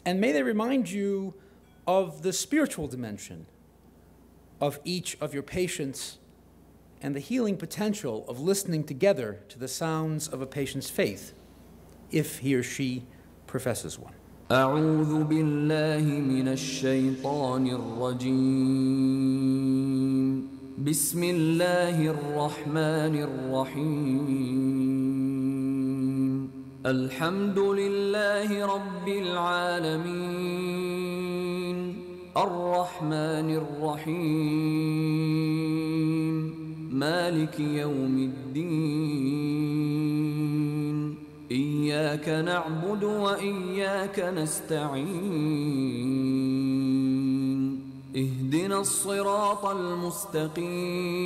And may they remind you of the spiritual dimension of each of your patients and the healing potential of listening together to the sounds of a patient's faith, if he or she professes one. أعوذ بالله من الشيطان الرجيم بسم الله الرحمن الرحيم الحمد لله رب العالمين الرحمن الرحيم مالك يوم الدين إياك نعبد وإياك نستعين اهدنا الصراط المستقيم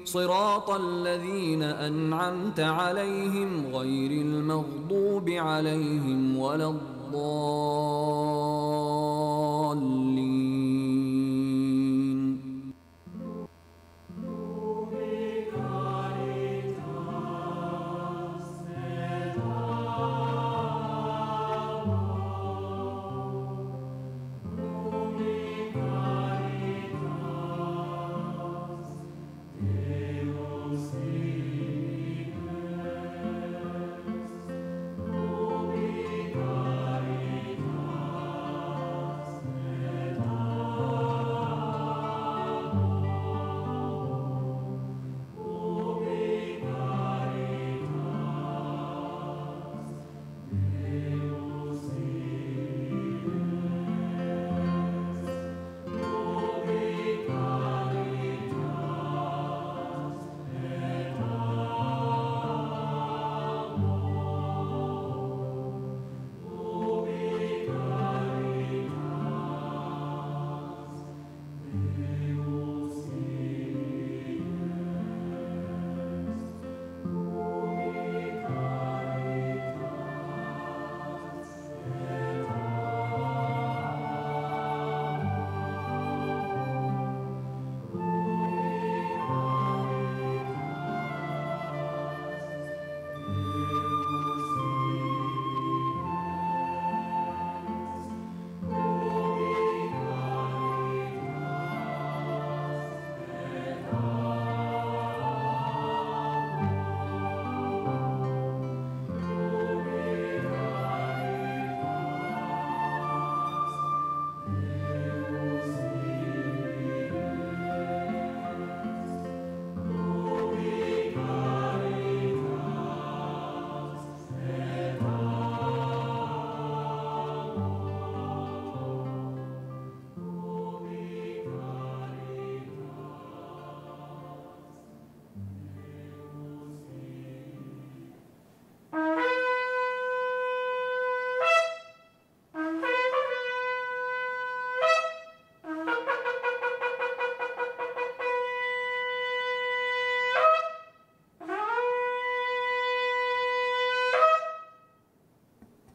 صراط الذين أنعمت عليهم غير المغضوب عليهم ولا الضالين.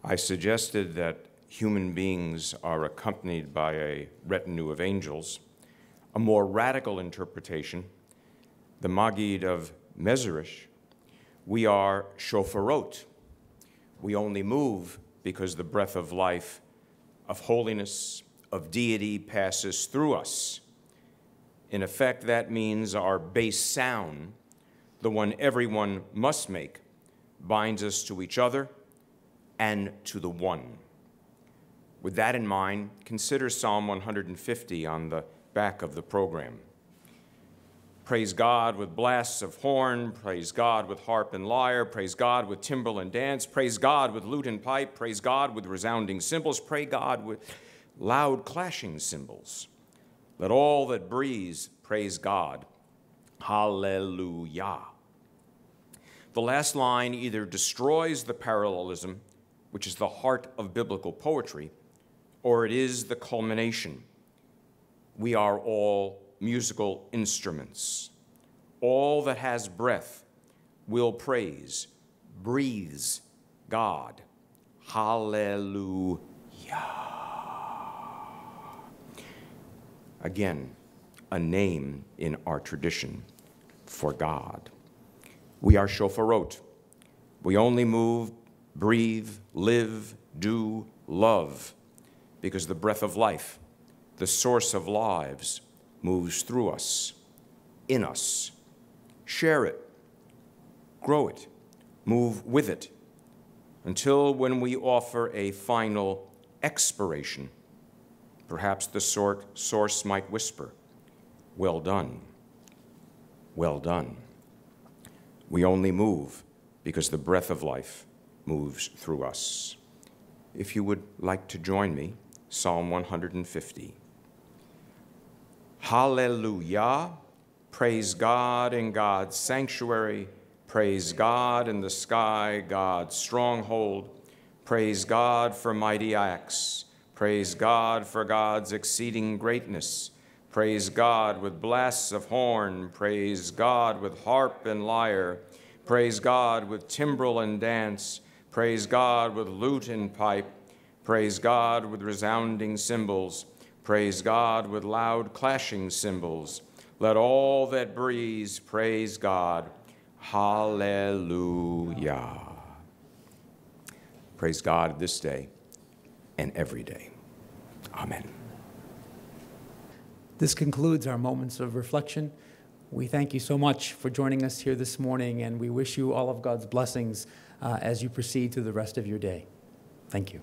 I suggested that human beings are accompanied by a retinue of angels. A more radical interpretation, the Maggid of Mezerish, we are shofarot. We only move because the breath of life, of holiness, of deity passes through us. In effect, that means our base sound, the one everyone must make, binds us to each other and to the one. With that in mind, consider Psalm 150 on the back of the program. Praise God with blasts of horn, praise God with harp and lyre, praise God with timbrel and dance, praise God with lute and pipe, praise God with resounding cymbals, praise God with loud clashing cymbals. Let all that breathes praise God. Hallelujah. The last line either destroys the parallelism, which is the heart of biblical poetry, or it is the culmination. We are all musical instruments. All that has breath will praise, breathes God. Hallelujah. Again, a name in our tradition for God. We are shofarot. We only move, breathe, live, do love, because the breath of life, the source of lives, moves through us, in us. Share it, grow it, move with it, until when we offer a final expiration, perhaps the source might whisper, "Well done, well done." We only move because the breath of life moves through us. If you would like to join me, Psalm 150. Hallelujah! Praise God in God's sanctuary. Praise God in the sky, God's stronghold. Praise God for mighty acts. Praise God for God's exceeding greatness. Praise God with blasts of horn. Praise God with harp and lyre. Praise God with timbrel and dance. Praise God with lute and pipe. Praise God with resounding cymbals. Praise God with loud clashing cymbals. Let all that breathes praise God. Hallelujah. Praise God this day and every day. Amen. This concludes our moments of reflection. We thank you so much for joining us here this morning, and we wish you all of God's blessings as you proceed through the rest of your day. Thank you.